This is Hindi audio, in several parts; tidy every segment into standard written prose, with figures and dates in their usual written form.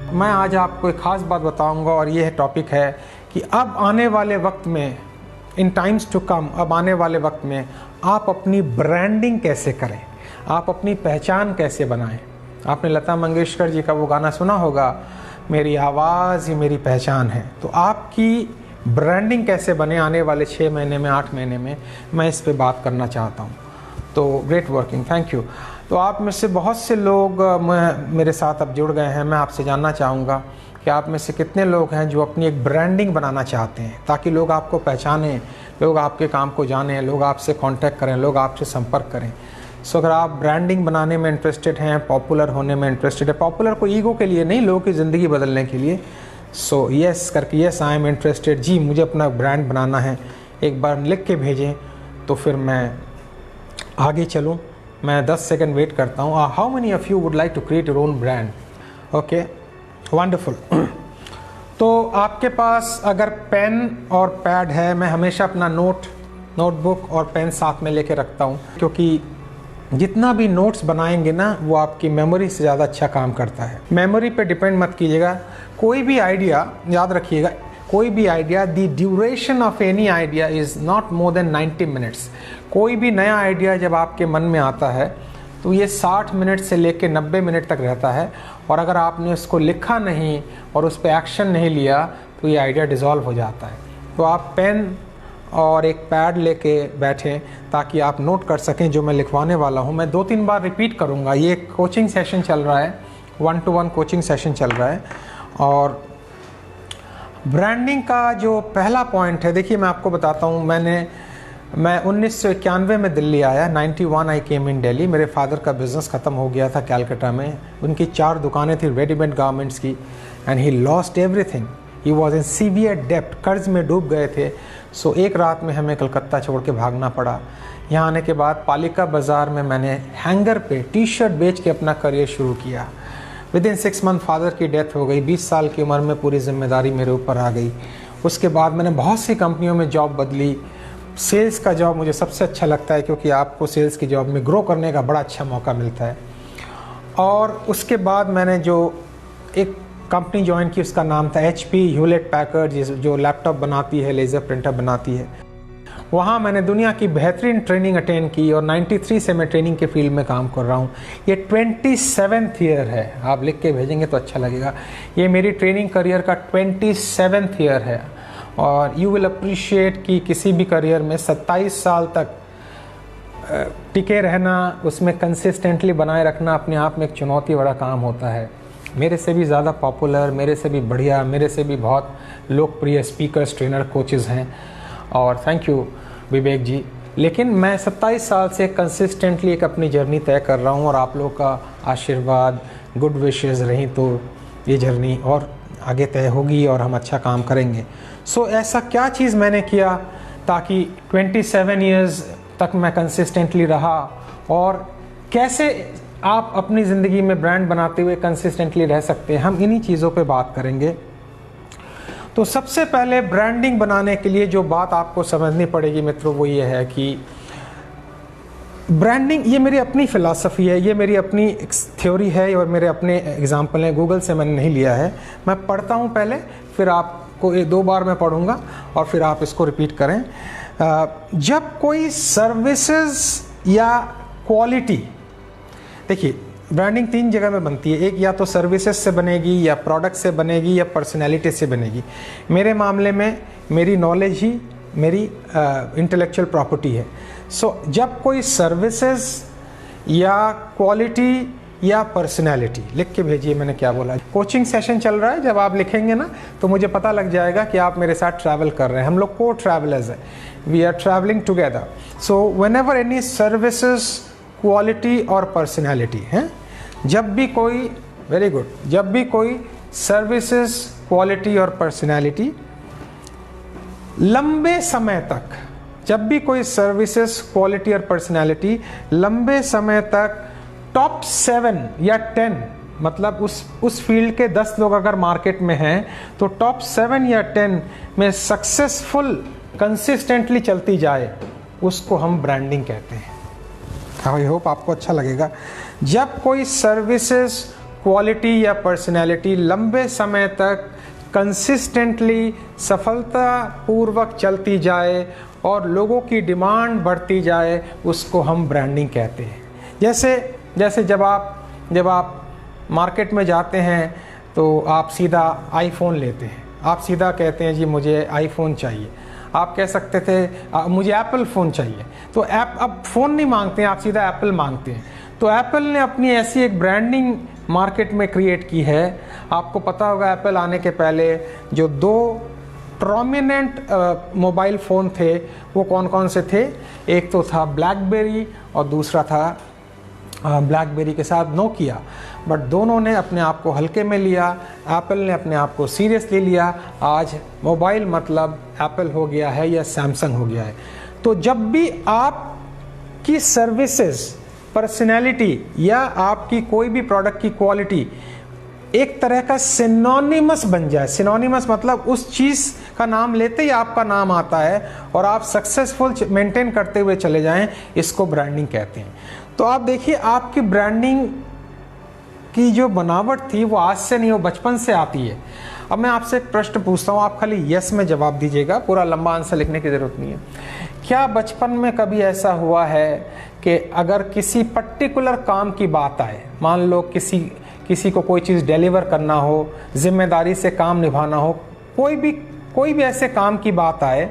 मैं आज आपको एक ख़ास बात बताऊंगा और ये टॉपिक है कि अब आने वाले वक्त में, इन टाइम्स टू कम, अब आने वाले वक्त में आप अपनी ब्रांडिंग कैसे करें, आप अपनी पहचान कैसे बनाएं। आपने लता मंगेशकर जी का वो गाना सुना होगा, मेरी आवाज़ ही मेरी पहचान है। तो आपकी ब्रांडिंग कैसे बने आने वाले 6 महीने में, 8 महीने में, मैं इस पे बात करना चाहता हूँ। तो ग्रेट वर्किंग, थैंक यू। तो आप में से बहुत से लोग मेरे साथ अब जुड़ गए हैं। मैं आपसे जानना चाहूँगा कि आप में से कितने लोग हैं जो अपनी एक ब्रांडिंग बनाना चाहते हैं, ताकि लोग आपको पहचानें, लोग आपके काम को जानें, लोग आपसे कांटेक्ट करें, लोग आपसे संपर्क करें। सो अगर आप ब्रांडिंग बनाने में इंटरेस्टेड हैं, पॉपुलर होने में इंटरेस्टेड है, पॉपुलर को ईगो के लिए नहीं, लोगों की ज़िंदगी बदलने के लिए, सो यस करके यस आई एम इंटरेस्टेड, जी मुझे अपना ब्रांड बनाना है, एक बार लिख के भेजें तो फिर मैं आगे चलूँ। मैं 10 सेकंड वेट करता हूँ। How many of you would like to create your own brand? Okay, wonderful. तो आपके पास अगर पेन और पैड है, मैं हमेशा अपना नोटबुक और पेन साथ में लेके रखता हूँ, क्योंकि जितना भी नोट्स बनाएंगे ना वो आपकी मेमोरी से ज़्यादा अच्छा काम करता है। मेमोरी पे डिपेंड मत कीजिएगा। कोई भी आइडिया, याद रखिएगा, कोई भी idea, the duration of any idea is not more than 90 minutes. कोई भी नया आइडिया जब आपके मन में आता है तो ये 60 मिनट से लेकर 90 मिनट तक रहता है, और अगर आपने उसको लिखा नहीं और उस पर एक्शन नहीं लिया तो ये आइडिया डिज़ोल्व हो जाता है। तो आप पेन और एक पैड लेके बैठें ताकि आप नोट कर सकें जो मैं लिखवाने वाला हूँ। मैं 2-3 बार रिपीट करूँगा। ये कोचिंग सेशन चल रहा है, 1-to-1 कोचिंग सेशन चल रहा है। और ब्रांडिंग का जो पहला पॉइंट है, देखिए मैं आपको बताता हूँ। मैं 1991 में दिल्ली आया, 91 आई केम इन दिल्ली। मेरे फादर का बिज़नेस ख़त्म हो गया था कैलकाटा में। उनकी 4 दुकानें थी रेडीमेड गारमेंट्स की, and he lost everything. He was in severe डेप्ट, कर्ज में डूब गए थे। सो एक रात में हमें कलकत्ता छोड़ के भागना पड़ा। यहाँ आने के बाद पालिका बाज़ार में मैंने हैंगर पे टी-शर्ट बेच के अपना करियर शुरू किया। विदिन 6 मंथ फादर की डेथ हो गई। 20 साल की उम्र में पूरी जिम्मेदारी मेरे ऊपर आ गई। उसके बाद मैंने बहुत सी कंपनियों में जॉब बदली। सेल्स का जॉब मुझे सबसे अच्छा लगता है, क्योंकि आपको सेल्स की जॉब में ग्रो करने का बड़ा अच्छा मौका मिलता है। और उसके बाद मैंने जो एक कंपनी ज्वाइन की, उसका नाम था HP ह्यूलेट पैकर्ड, जो लैपटॉप बनाती है, लेज़र प्रिंटर बनाती है। वहाँ मैंने दुनिया की बेहतरीन ट्रेनिंग अटेंड की, और 93 से मैं ट्रेनिंग के फील्ड में काम कर रहा हूँ। ये 27th ईयर है। आप लिख के भेजेंगे तो अच्छा लगेगा। ये मेरी ट्रेनिंग करियर का 27th ईयर है। और यू विल अप्रिशिएट कि किसी भी करियर में 27 साल तक टिके रहना, उसमें कंसिस्टेंटली बनाए रखना अपने आप में एक चुनौती बड़ा काम होता है। मेरे से भी ज़्यादा पॉपुलर, मेरे से भी बढ़िया, मेरे से भी बहुत लोकप्रिय स्पीकर्स, ट्रेनर, कोचेज़ हैं, और थैंक यू विवेक जी। लेकिन मैं 27 साल से कंसिस्टेंटली एक अपनी जर्नी तय कर रहा हूँ, और आप लोग का आशीर्वाद, गुड विशेज़ रही तो ये जर्नी और आगे तय होगी और हम अच्छा काम करेंगे। सो ऐसा क्या चीज़ मैंने किया ताकि 27 ईयर्स तक मैं कंसिस्टेंटली रहा, और कैसे आप अपनी ज़िंदगी में ब्रांड बनाते हुए कंसिस्टेंटली रह सकते हैं, हम इन्हीं चीज़ों पे बात करेंगे। तो सबसे पहले ब्रांडिंग बनाने के लिए जो बात आपको समझनी पड़ेगी मित्रों, वो ये है कि ब्रांडिंग, ये मेरी अपनी फ़िलासफ़ी है, ये मेरी अपनी थ्योरी है, और मेरे अपने एग्जाम्पल हैं, गूगल से मैंने नहीं लिया है। मैं पढ़ता हूँ पहले, फिर आपको 2 बार मैं पढ़ूँगा और फिर आप इसको रिपीट करें। जब कोई सर्विसेज या क्वालिटी, देखिए ब्रांडिंग 3 जगह में बनती है। एक या तो सर्विसेज से बनेगी, या प्रोडक्ट से बनेगी, या पर्सनैलिटी से बनेगी। मेरे मामले में मेरी नॉलेज ही मेरी इंटेलेक्चुअल प्रॉपर्टी है। सो जब कोई सर्विसेज या क्वालिटी या पर्सनैलिटी, लिख के भेजिए मैंने क्या बोला। कोचिंग सेशन चल रहा है, जब आप लिखेंगे ना तो मुझे पता लग जाएगा कि आप मेरे साथ ट्रैवल कर रहे हैं। हम लोग को ट्रैवलर्स हैं, we are travelling together. So whenever any services, quality और पर्सनैलिटी है, जब भी कोई, वेरी गुड, जब भी कोई सर्विसेज, क्वालिटी और पर्सनैलिटी लंबे समय तक, जब भी कोई सर्विसेज, क्वालिटी और पर्सनैलिटी लंबे समय तक टॉप 7 या 10, मतलब उस फील्ड के 10 लोग अगर मार्केट में हैं तो टॉप 7 या 10 में सक्सेसफुल कंसिस्टेंटली चलती जाए, उसको हम ब्रांडिंग कहते हैं। आई होप आपको अच्छा लगेगा। जब कोई सर्विसेज, क्वालिटी या पर्सनैलिटी लंबे समय तक कंसिस्टेंटली सफलतापूर्वक चलती जाए और लोगों की डिमांड बढ़ती जाए, उसको हम ब्रांडिंग कहते हैं। जैसे जब आप मार्केट में जाते हैं तो आप सीधा आईफोन लेते हैं, आप सीधा कहते हैं जी मुझे आईफोन चाहिए। आप कह सकते थे मुझे एप्पल फ़ोन चाहिए, तो अब फ़ोन नहीं मांगते हैं, आप सीधा एप्पल मांगते हैं। तो एप्पल ने अपनी ऐसी एक ब्रांडिंग मार्केट में क्रिएट की है। आपको पता होगा एप्पल आने के पहले जो 2 प्रोमिनेंट मोबाइल फ़ोन थे वो कौन कौन से थे? एक तो था ब्लैकबेरी और दूसरा था ब्लैकबेरी के साथ नोकिया। बट दोनों ने अपने आप को हल्के में लिया, एप्पल ने अपने आप को सीरियसली लिया। आज मोबाइल मतलब एप्पल हो गया है या सैमसंग हो गया है। तो जब भी आपकी सर्विसेज, पर्सनैलिटी या आपकी कोई भी प्रोडक्ट की क्वालिटी एक तरह का सिनोनिमस बन जाए, सिनोनिमस मतलब उस चीज़ का नाम लेते ही आपका नाम आता है और आप सक्सेसफुल मेंटेन करते हुए चले जाएं, इसको ब्रांडिंग कहते हैं। तो आप देखिए आपकी ब्रांडिंग की जो बनावट थी वो आज से नहीं, वो बचपन से आती है। अब मैं आपसे एक प्रश्न पूछता हूँ, आप खाली यस में जवाब दीजिएगा, पूरा लंबा आंसर लिखने की ज़रूरत नहीं है। क्या बचपन में कभी ऐसा हुआ है कि अगर किसी पर्टिकुलर काम की बात आए, मान लो किसी को कोई चीज़ डिलीवर करना हो, जिम्मेदारी से काम निभाना हो, कोई भी ऐसे काम की बात आए,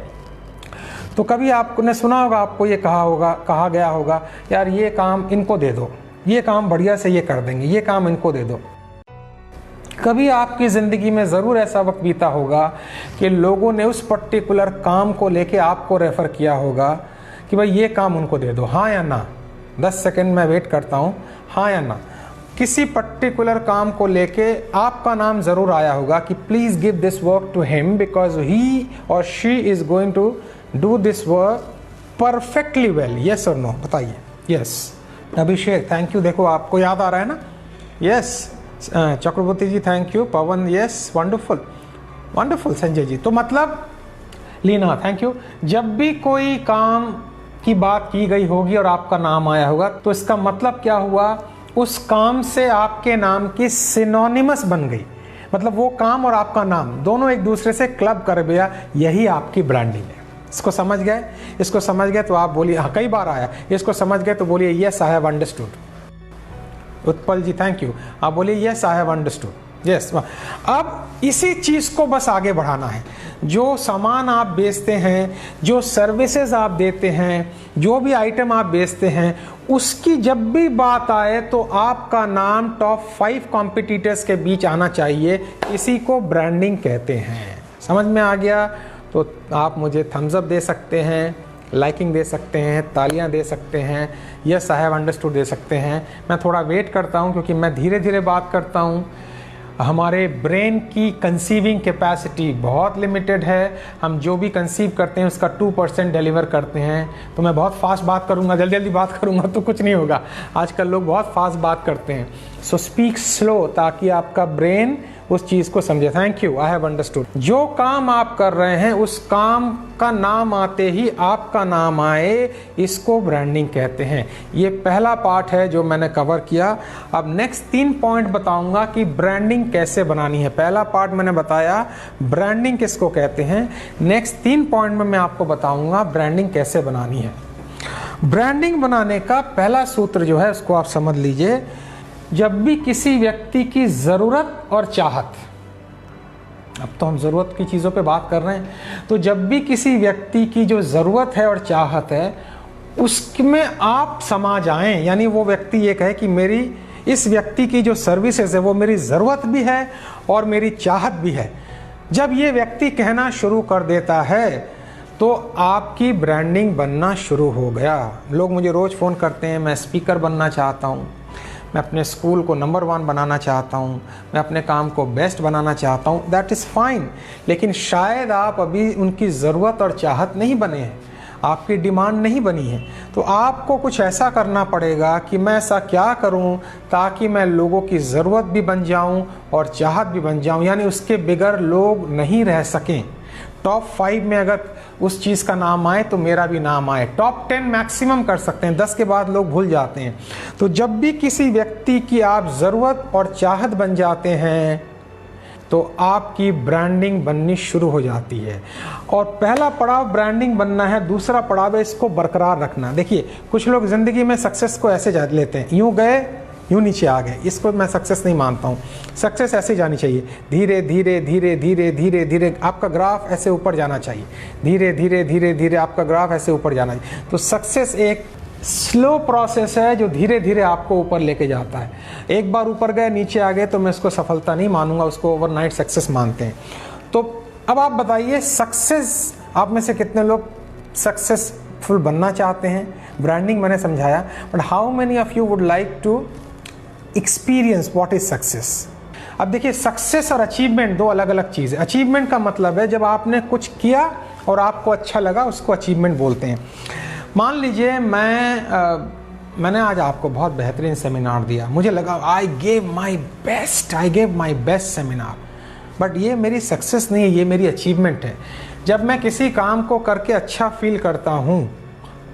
तो कभी आपने सुना होगा, आपको ये कहा गया होगा यार ये काम इनको दे दो, ये काम बढ़िया से ये कर देंगे, ये काम इनको दे दो। कभी आपकी ज़िंदगी में ज़रूर ऐसा वक्त बीता होगा कि लोगों ने उस पर्टिकुलर काम को लेके आपको रेफ़र किया होगा कि भाई ये काम उनको दे दो, हाँ या ना। 10 सेकंड मैं वेट करता हूँ, हाँ या ना। किसी पर्टिकुलर काम को लेके आपका नाम ज़रूर आया होगा कि please give this work to him because he और she is going to do this work perfectly well. Yes और नो बताइए। यस अभिषेक थैंक यू, देखो आपको याद आ रहा है ना। Yes Chakravarti ji thank you, Pawan yes wonderful wonderful, Sanjay ji. तो मतलब लीना थैंक यू। जब भी कोई काम की बात की गई होगी और आपका नाम आया होगा तो इसका मतलब क्या हुआ, उस काम से आपके नाम की सिनोनिमस बन गई। मतलब वो काम और आपका नाम दोनों एक दूसरे से क्लब कर गया, यही आपकी ब्रांडिंग है। इसको समझ गए? इसको समझ गए तो आप बोलिए हाँ, कई बार आया। इसको समझ गए तो बोलिए yes I have understood. Utpal ji thank you, आप बोलिए yes I have understood. Yes. अब इसी चीज़ को बस आगे बढ़ाना है। जो सामान आप बेचते हैं, जो सर्विसेज आप देते हैं, जो भी आइटम आप बेचते हैं, उसकी जब भी बात आए तो आपका नाम टॉप 5 कॉम्पिटिटर्स के बीच आना चाहिए। इसी को ब्रांडिंग कहते हैं। समझ में आ गया? तो आप मुझे थम्स अप दे सकते हैं, लाइकिंग दे सकते हैं, तालियां दे सकते हैं, यस आई हैव अंडरस्टूड दे सकते हैं। मैं थोड़ा वेट करता हूं क्योंकि मैं धीरे धीरे बात करता हूं। हमारे ब्रेन की कंसीविंग कैपेसिटी बहुत लिमिटेड है। हम जो भी कंसीव करते हैं उसका 2% डिलीवर करते हैं। तो मैं बहुत फास्ट बात करूंगा, जल्दी जल्दी बात करूंगा तो कुछ नहीं होगा। आजकल लोग बहुत फास्ट बात करते हैं। सो स्पीक स्लो ताकि आपका ब्रेन उस चीज़ को समझे। Thank you, I have understood. जो काम आप कर रहे हैं उस काम का नाम आते ही आपका नाम आए, इसको ब्रांडिंग कहते हैं। ये पहला पार्ट है जो मैंने कवर किया। अब नेक्स्ट 3 पॉइंट बताऊंगा कि ब्रांडिंग कैसे बनानी है। पहला पार्ट मैंने बताया ब्रांडिंग किसको कहते हैं। नेक्स्ट 3 पॉइंट में मैं आपको बताऊंगा ब्रांडिंग कैसे बनानी है। ब्रांडिंग बनाने का पहला सूत्र जो है उसको आप समझ लीजिए। जब भी किसी व्यक्ति की ज़रूरत और चाहत, अब तो हम ज़रूरत की चीज़ों पे बात कर रहे हैं, तो जब भी किसी व्यक्ति की जो ज़रूरत है और चाहत है उसमें आप समा जाएं, यानी वो व्यक्ति ये कहे कि मेरी इस व्यक्ति की जो सर्विसेज है वो मेरी ज़रूरत भी है और मेरी चाहत भी है। जब ये व्यक्ति कहना शुरू कर देता है तो आपकी ब्रांडिंग बनना शुरू हो गया। लोग मुझे रोज़ फ़ोन करते हैं, मैं स्पीकर बनना चाहता हूँ, मैं अपने स्कूल को नंबर 1 बनाना चाहता हूँ, मैं अपने काम को बेस्ट बनाना चाहता हूँ। दैट इज़ फाइन, लेकिन शायद आप अभी उनकी ज़रूरत और चाहत नहीं बने हैं, आपकी डिमांड नहीं बनी है। तो आपको कुछ ऐसा करना पड़ेगा कि मैं ऐसा क्या करूँ ताकि मैं लोगों की ज़रूरत भी बन जाऊँ और चाहत भी बन जाऊँ, यानी उसके बगैर लोग नहीं रह सकें। टॉप 5 में अगर उस चीज़ का नाम आए तो मेरा भी नाम आए। टॉप 10 मैक्सिमम कर सकते हैं, 10 के बाद लोग भूल जाते हैं। तो जब भी किसी व्यक्ति की आप ज़रूरत और चाहत बन जाते हैं तो आपकी ब्रांडिंग बननी शुरू हो जाती है। और पहला पड़ाव ब्रांडिंग बनना है, दूसरा पड़ाव है इसको बरकरार रखना। देखिए, कुछ लोग ज़िंदगी में सक्सेस को ऐसे जा लेते हैं, यूँ गए यूँ नीचे आ गए। इसको मैं सक्सेस नहीं मानता हूँ। सक्सेस ऐसे जानी चाहिए, धीरे धीरे धीरे धीरे धीरे धीरे आपका ग्राफ ऐसे ऊपर जाना चाहिए। धीरे धीरे धीरे धीरे आपका ग्राफ ऐसे ऊपर जाना चाहिए। तो सक्सेस एक स्लो प्रोसेस है जो धीरे धीरे आपको ऊपर लेके जाता है। एक बार ऊपर गए नीचे आ गए तो मैं इसको सफलता नहीं मानूंगा, उसको ओवरनाइट सक्सेस मानते हैं। तो अब आप बताइए, सक्सेस आप में से कितने लोग सक्सेसफुल बनना चाहते हैं? ब्रांडिंग मैंने समझाया, but how many of you would like to experience what is success? अब देखिए, सक्सेस और अचीवमेंट दो अलग अलग चीज़ है। अचीवमेंट का मतलब है जब आपने कुछ किया और आपको अच्छा लगा, उसको अचीवमेंट बोलते हैं। मान लीजिए मैंने आज आपको बहुत बेहतरीन सेमिनार दिया, मुझे लगा I gave my best seminar, but ये मेरी सक्सेस नहीं है, ये मेरी अचीवमेंट है। जब मैं किसी काम को करके अच्छा फील करता हूँ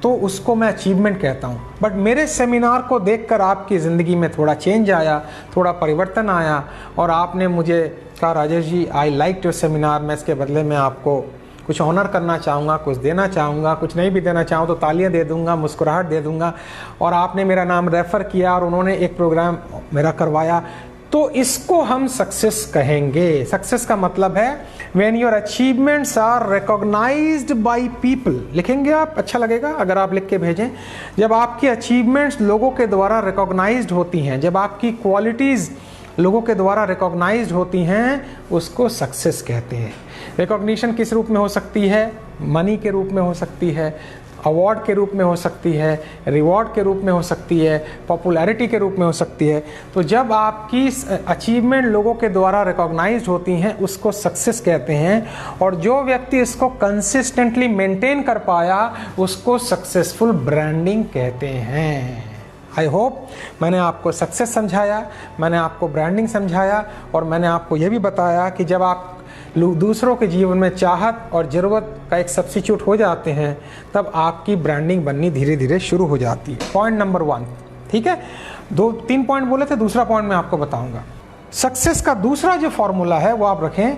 तो उसको मैं अचीवमेंट कहता हूँ। बट मेरे सेमिनार को देखकर आपकी ज़िंदगी में थोड़ा चेंज आया, थोड़ा परिवर्तन आया और आपने मुझे कहा Rajesh ji I like your seminar, मैं इसके बदले में आपको कुछ ऑनर करना चाहूँगा, कुछ देना चाहूँगा, कुछ नहीं भी देना चाहूँ तो तालियां दे दूँगा, मुस्कुराहट दे दूँगा, और आपने मेरा नाम रेफ़र किया और उन्होंने एक प्रोग्राम मेरा करवाया, तो इसको हम सक्सेस कहेंगे। सक्सेस का मतलब है when your achievements are recognised by people. लिखेंगे आप, अच्छा लगेगा अगर आप लिख के भेजें। जब आपकी अचीवमेंट्स लोगों के द्वारा रिकॉग्नाइज्ड होती हैं, जब आपकी क्वालिटीज़ लोगों के द्वारा रिकॉग्नाइज्ड होती हैं, उसको सक्सेस कहते हैं। रिकॉग्निशन किस रूप में हो सकती है? मनी के रूप में हो सकती है, अवार्ड के रूप में हो सकती है, रिवॉर्ड के रूप में हो सकती है, पॉपुलैरिटी के रूप में हो सकती है। तो जब आपकी अचीवमेंट लोगों के द्वारा रिकॉग्नाइज्ड होती हैं, उसको सक्सेस कहते हैं। और जो व्यक्ति इसको कंसिस्टेंटली मेंटेन कर पाया, उसको सक्सेसफुल ब्रांडिंग कहते हैं। आई होप मैंने आपको सक्सेस समझाया, मैंने आपको ब्रांडिंग समझाया, और मैंने आपको यह भी बताया कि जब आप दूसरों के जीवन में चाहत और ज़रूरत का एक सब्स्टिट्यूट हो जाते हैं, तब आपकी ब्रांडिंग बननी धीरे धीरे शुरू हो जाती है। पॉइंट नंबर 1, ठीक है। 2-3 पॉइंट बोले थे, दूसरा पॉइंट मैं आपको बताऊंगा। सक्सेस का दूसरा जो फॉर्मूला है वो आप रखें,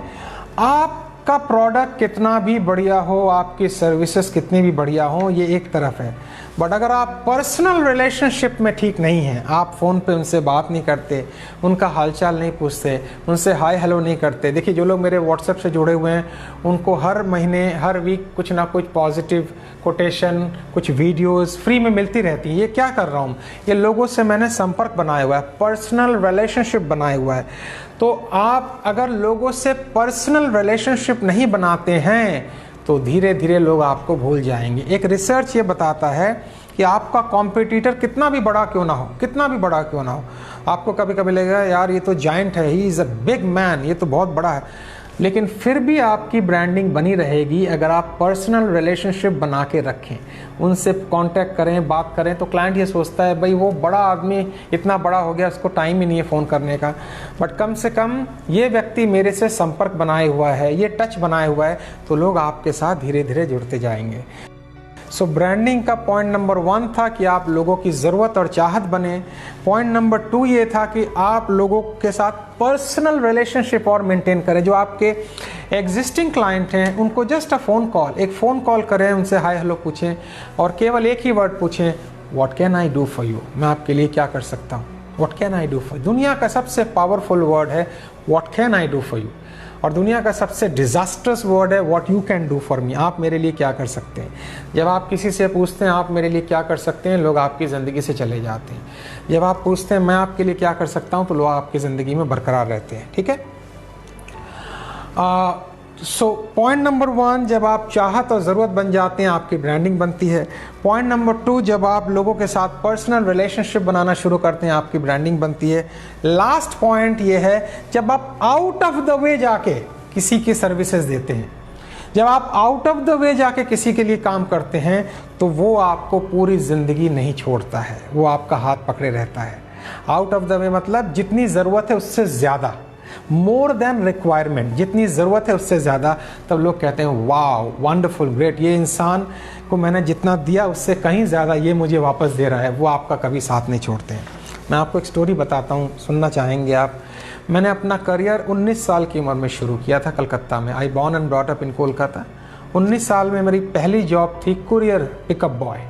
आपका प्रोडक्ट कितना भी बढ़िया हो, आपकी सर्विसेज कितनी भी बढ़िया हो, ये एक तरफ है। बट अगर आप पर्सनल रिलेशनशिप में ठीक नहीं हैं, आप फ़ोन पे उनसे बात नहीं करते, उनका हालचाल नहीं पूछते, उनसे हाय हेलो नहीं करते। देखिए, जो लोग मेरे व्हाट्सएप से जुड़े हुए हैं, उनको हर महीने हर वीक कुछ ना कुछ पॉजिटिव कोटेशन, कुछ वीडियोस फ्री में मिलती रहती हैं। ये क्या कर रहा हूँ? ये लोगों से मैंने संपर्क बनाया हुआ है, पर्सनल रिलेशनशिप बनाया हुआ है। तो आप अगर लोगों से पर्सनल रिलेशनशिप नहीं बनाते हैं तो धीरे धीरे लोग आपको भूल जाएंगे। एक रिसर्च ये बताता है कि आपका कॉम्पिटिटर कितना भी बड़ा क्यों ना हो, कितना भी बड़ा क्यों ना हो, आपको कभी कभी लगेगा यार ये तो जायंट है, he is a big man, ये तो बहुत बड़ा है, लेकिन फिर भी आपकी ब्रांडिंग बनी रहेगी अगर आप पर्सनल रिलेशनशिप बना के रखें, उनसे कांटेक्ट करें, बात करें। तो क्लाइंट ये सोचता है भाई वो बड़ा आदमी इतना बड़ा हो गया, उसको टाइम ही नहीं है फ़ोन करने का, बट कम से कम ये व्यक्ति मेरे से संपर्क बनाए हुआ है, ये टच बनाए हुआ है, तो लोग आपके साथ धीरे धीरे जुड़ते जाएंगे। सो ब्रांडिंग का पॉइंट नंबर 1 था कि आप लोगों की ज़रूरत और चाहत बने। पॉइंट नंबर 2 ये था कि आप लोगों के साथ पर्सनल रिलेशनशिप और मेंटेन करें। जो आपके एग्जिस्टिंग क्लाइंट हैं उनको जस्ट एक फ़ोन कॉल करें, उनसे हाय हेलो पूछें और केवल एक ही वर्ड पूछें, what can I do for you, मैं आपके लिए क्या कर सकता हूँ। What can I do for you दुनिया का सबसे पावरफुल वर्ड है, what can I do for you, और दुनिया का सबसे डिज़ास्टर्स वर्ड है what you can do for me, आप मेरे लिए क्या कर सकते हैं। जब आप किसी से पूछते हैं आप मेरे लिए क्या कर सकते हैं, लोग आपकी ज़िंदगी से चले जाते हैं। जब आप पूछते हैं मैं आपके लिए क्या कर सकता हूं, तो लोग आपकी ज़िंदगी में बरकरार रहते हैं। ठीक है। सो पॉइंट नंबर 1, जब आप चाहत और ज़रूरत बन जाते हैं आपकी ब्रांडिंग बनती है। पॉइंट नंबर 2, जब आप लोगों के साथ पर्सनल रिलेशनशिप बनाना शुरू करते हैं आपकी ब्रांडिंग बनती है। लास्ट पॉइंट ये है, जब आप आउट ऑफ द वे जाके किसी की सर्विसेज देते हैं, जब आप आउट ऑफ द वे जाके किसी के लिए काम करते हैं, तो वो आपको पूरी ज़िंदगी नहीं छोड़ता है, वो आपका हाथ पकड़े रहता है। आउट ऑफ द वे मतलब जितनी ज़रूरत है उससे ज़्यादा। मोर देन रिक्वायरमेंट, जितनी ज़रूरत है उससे ज़्यादा, तब लोग कहते हैं वाओ, वंडरफुल, ग्रेट, ये इंसान को मैंने जितना दिया उससे कहीं ज़्यादा ये मुझे वापस दे रहा है। वो आपका कभी साथ नहीं छोड़ते हैं। मैं आपको एक स्टोरी बताता हूँ, सुनना चाहेंगे आप। मैंने अपना करियर 19 साल की उम्र में शुरू किया था कलकत्ता में। I born and brought up in Kolkata. 19 साल में मेरी पहली जॉब थी कुरियर पिकअप बॉय।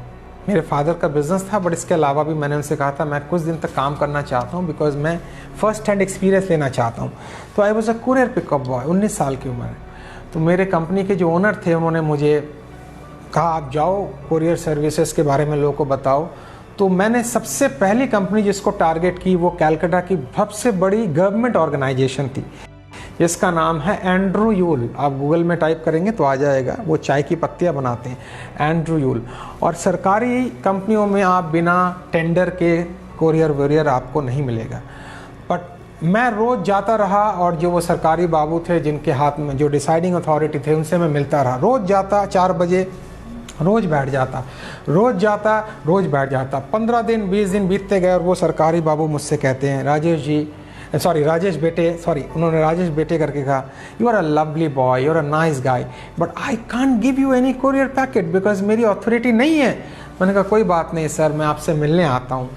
मेरे फादर का बिज़नेस था, बट इसके अलावा भी मैंने उनसे कहा था मैं कुछ दिन तक काम करना चाहता हूँ बिकॉज मैं फ़र्स्ट हैंड एक्सपीरियंस लेना चाहता हूँ। तो I was a courier pickup boy 19 साल की उम्र। तो मेरे कंपनी के जो ओनर थे उन्होंने मुझे कहा आप जाओ कुरियर सर्विसेज के बारे में लोगों को बताओ। तो मैंने सबसे पहली कंपनी जिसको टारगेट की वो कलकत्ता की सबसे बड़ी गवर्नमेंट ऑर्गेनाइजेशन थी जिसका नाम है एंड्रू यूल। आप गूगल में टाइप करेंगे तो आ जाएगा। वो चाय की पत्तियां बनाते हैं, एंड्रू यूल। और सरकारी कंपनियों में आप बिना टेंडर के कोरियर वोरियर आपको नहीं मिलेगा। बट मैं रोज़ जाता रहा और जो वो सरकारी बाबू थे जिनके हाथ में जो डिसाइडिंग अथॉरिटी थे उनसे मैं मिलता रहा। रोज़ जाता 4 बजे, रोज़ बैठ जाता, रोज़ जाता, रोज़ बैठ जाता। 15 दिन 20 दिन बीतते गए और वो सरकारी बाबू मुझसे कहते हैं राजेश बेटे, उन्होंने राजेश बेटे करके कहा, you are a lovely boy, you are a nice guy, but I can't give you any courier packet because मेरी अथॉरिटी नहीं है। मैंने कहा कोई बात नहीं सर, मैं आपसे मिलने आता हूँ।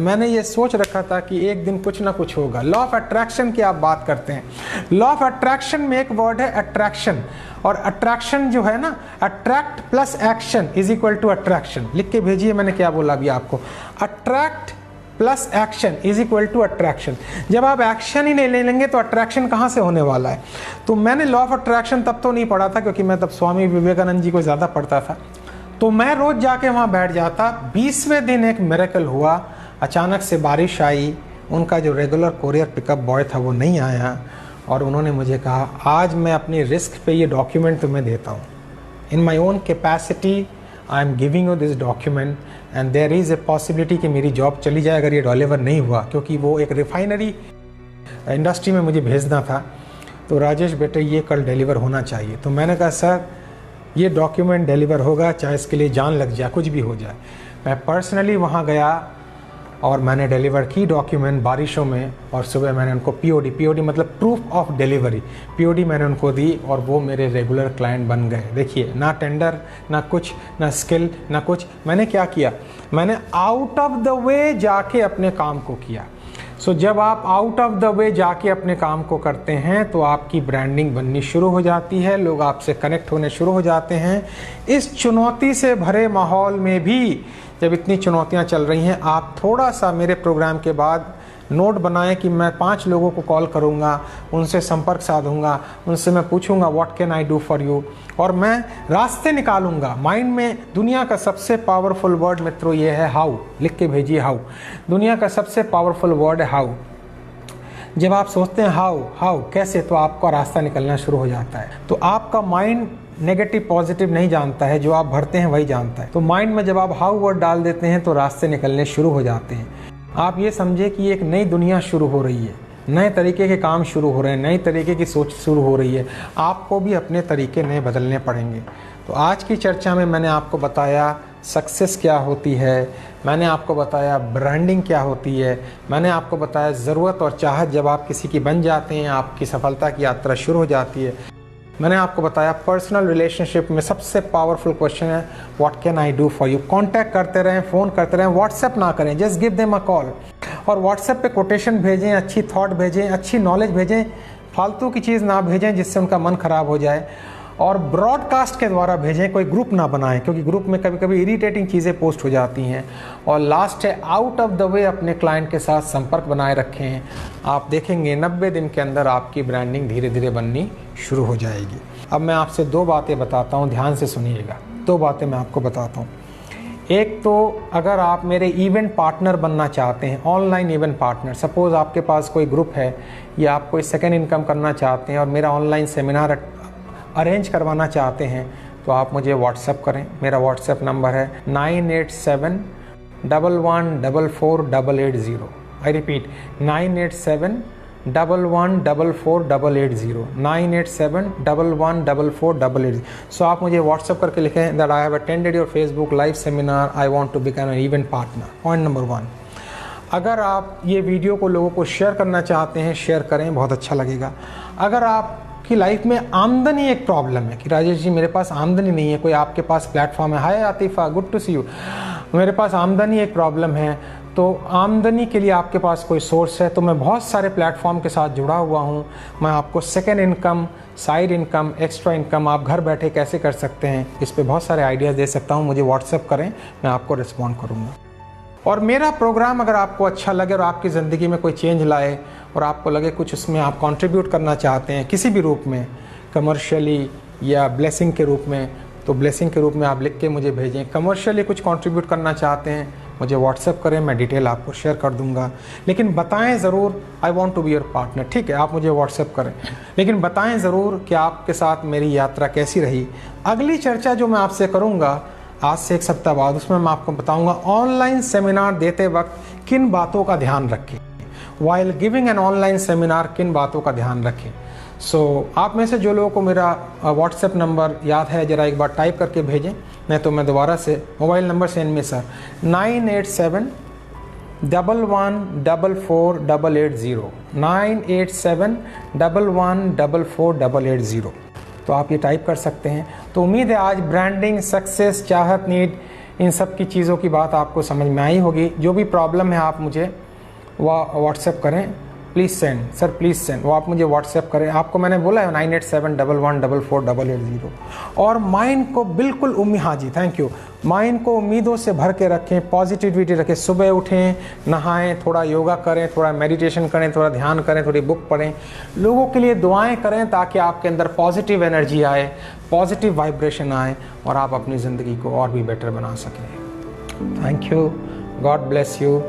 मैंने ये सोच रखा था कि एक दिन कुछ ना कुछ होगा। लॉ ऑफ अट्रैक्शन की आप बात करते हैं। लॉ ऑफ अट्रैक्शन में एक वर्ड है अट्रैक्शन, और अट्रैक्शन जो है ना, attract plus action is equal to attraction. लिख के भेजिए मैंने क्या बोला अभी आपको। Attract plus action is equal to attraction. जब आप एक्शन ही नहीं ले लेंगे तो अट्रैक्शन कहाँ से होने वाला है। तो मैंने लॉ ऑफ अट्रैक्शन तब तो नहीं पढ़ा था क्योंकि मैं तब स्वामी विवेकानंद जी को ज़्यादा पढ़ता था। तो मैं रोज़ जाके वहाँ बैठ जाता। 20वें दिन एक मिरेकल हुआ, अचानक से बारिश आई। उनका जो रेगुलर कोरियर पिकअप बॉय था वो नहीं आया और उन्होंने मुझे कहा आज मैं अपनी रिस्क पे ये डॉक्यूमेंट तुम्हें देता हूँ। In my own capacity I am giving you this document and there is a possibility कि मेरी जॉब चली जाए अगर ये डिलीवर नहीं हुआ, क्योंकि वो एक रिफाइनरी इंडस्ट्री में मुझे भेजना था। तो राजेश बेटे ये कल डिलीवर होना चाहिए। तो मैंने कहा सर ये डॉक्यूमेंट डिलीवर होगा चाहे इसके लिए जान लग जाए, कुछ भी हो जाए। मैं पर्सनली वहाँ गया और मैंने डिलीवर की डॉक्यूमेंट बारिशों में, और सुबह मैंने उनको पीओडी मतलब प्रूफ ऑफ डिलीवरी, पीओडी मैंने उनको दी और वो मेरे रेगुलर क्लाइंट बन गए। देखिए, ना टेंडर, ना कुछ, ना स्किल, ना कुछ। मैंने क्या किया, मैंने आउट ऑफ द वे जाके अपने काम को किया। सो जब आप आउट ऑफ द वे जाके अपने काम को करते हैं तो आपकी ब्रांडिंग बननी शुरू हो जाती है, लोग आपसे कनेक्ट होने शुरू हो जाते हैं। इस चुनौती से भरे माहौल में भी, जब इतनी चुनौतियां चल रही हैं, आप थोड़ा सा मेरे प्रोग्राम के बाद नोट बनाएं कि मैं 5 लोगों को कॉल करूंगा, उनसे संपर्क साधूंगा, उनसे मैं पूछूंगा what can I do for you, और मैं रास्ते निकालूंगा। माइंड में दुनिया का सबसे पावरफुल वर्ड मित्रों ये है हाउ। लिख के भेजिए हाउ। दुनिया का सबसे पावरफुल वर्ड है हाउ। जब आप सोचते हैं हाउ कैसे, तो आपका रास्ता निकलना शुरू हो जाता है। तो आपका माइंड नेगेटिव पॉजिटिव नहीं जानता है, जो आप भरते हैं वही जानता है। तो माइंड में जब आप हाउ वर्ड डाल देते हैं तो रास्ते निकलने शुरू हो जाते हैं। आप ये समझे कि एक नई दुनिया शुरू हो रही है, नए तरीके के काम शुरू हो रहे हैं, नई तरीके की सोच शुरू हो रही है। आपको भी अपने तरीके नए बदलने पड़ेंगे। तो आज की चर्चा में मैंने आपको बताया सक्सेस क्या होती है, मैंने आपको बताया ब्रांडिंग क्या होती है, मैंने आपको बताया ज़रूरत और चाहत जब आप किसी की बन जाते हैं आपकी सफलता की यात्रा शुरू हो जाती है। मैंने आपको बताया पर्सनल रिलेशनशिप में सबसे पावरफुल क्वेश्चन है what can I do for you. Contact करते रहें, फ़ोन करते रहें, व्हाट्सएप ना करें, just give them a call. और व्हाट्सएप पे कोटेशन भेजें, अच्छी थॉट भेजें, अच्छी नॉलेज भेजें, फालतू की चीज़ ना भेजें जिससे उनका मन ख़राब हो जाए। और ब्रॉडकास्ट के द्वारा भेजें, कोई ग्रुप ना बनाएं क्योंकि ग्रुप में कभी कभी इरिटेटिंग चीज़ें पोस्ट हो जाती हैं। और लास्ट है आउट ऑफ द वे अपने क्लाइंट के साथ संपर्क बनाए रखें। आप देखेंगे 90 दिन के अंदर आपकी ब्रांडिंग धीरे धीरे बननी शुरू हो जाएगी। अब मैं आपसे 2 बातें बताता हूँ, ध्यान से सुनिएगा। 2 बातें मैं आपको बताता हूँ। एक तो अगर आप मेरे इवेंट पार्टनर बनना चाहते हैं, ऑनलाइन इवेंट पार्टनर, सपोज़ आपके पास कोई ग्रुप है या आप कोई सेकेंड इनकम करना चाहते हैं और मेरा ऑनलाइन सेमिनार अरेंज करवाना चाहते हैं, तो आप मुझे व्हाट्सएप करें। मेरा व्हाट्सएप नंबर है 9871114480। I repeat 9871114480, 9871114480। सो आप मुझे व्हाट्सएप करके लिखें that I have attended your Facebook live seminar, I want to become an event partner. Point number 1। अगर आप ये वीडियो को लोगों को शेयर करना चाहते हैं, शेयर करें, बहुत अच्छा लगेगा। अगर आपकी लाइफ में आमदनी एक प्रॉब्लम है कि राजेश जी मेरे पास आमदनी नहीं है, कोई आपके पास प्लेटफॉर्म है, हाय Atifa good to C you, मेरे पास आमदनी एक प्रॉब्लम है, तो आमदनी के लिए आपके पास कोई सोर्स है, तो मैं बहुत सारे प्लेटफॉर्म के साथ जुड़ा हुआ हूँ। मैं आपको second income, side income, extra income आप घर बैठे कैसे कर सकते हैं, इस पे बहुत सारे आइडियाज़ दे सकता हूँ। मुझे व्हाट्सएप करें, मैं आपको रिस्पॉन्ड करूँगा। और मेरा प्रोग्राम अगर आपको अच्छा लगे और आपकी ज़िंदगी में कोई चेंज लाए और आपको लगे कुछ उसमें आप कंट्रीब्यूट करना चाहते हैं किसी भी रूप में, कमर्शियली या ब्लेसिंग के रूप में, तो ब्लेसिंग के रूप में आप लिख के मुझे भेजें। कमर्शियली कुछ कंट्रीब्यूट करना चाहते हैं, मुझे व्हाट्सएप करें, मैं डिटेल आपको शेयर कर दूंगा। लेकिन बताएं ज़रूर I want to be your partner. ठीक है, आप मुझे व्हाट्सएप करें, लेकिन बताएं ज़रूर कि आपके साथ मेरी यात्रा कैसी रही। अगली चर्चा जो मैं आपसे करूंगा आज से एक सप्ताह बाद, उसमें मैं आपको बताऊंगा ऑनलाइन सेमिनार देते वक्त किन बातों का ध्यान रखें। While giving an online seminar किन बातों का ध्यान रखें। आप में से जो लोगों को मेरा व्हाट्सएप नंबर याद है, ज़रा एक बार टाइप करके भेजें, नहीं तो मैं दोबारा से मोबाइल नंबर सेंड में सर 9871144880 9871144880। तो आप ये टाइप कर सकते हैं। तो उम्मीद है आज ब्रांडिंग, सक्सेस, चाहत, नीड, इन सब की चीज़ों की बात आपको समझ में आई होगी। जो भी प्रॉब्लम है आप मुझे व्हाट्सएप करें, please send sir, please send, वो आप मुझे व्हाट्सएप करें। आपको मैंने बोला है 9871144880। और माइंड को बिल्कुल हाँ जी थैंक यू, माइंड को उम्मीदों से भर के रखें, पॉजिटिविटी रखें। सुबह उठें, नहाएं, थोड़ा योगा करें, थोड़ा मेडिटेशन करें, थोड़ा ध्यान करें, थोड़ी बुक पढ़ें, लोगों के लिए दुआएं करें ताकि आपके अंदर पॉजिटिव एनर्जी आए, पॉजिटिव वाइब्रेशन आए और आप अपनी ज़िंदगी को और भी बेटर बना सकें। Thank you, God bless you.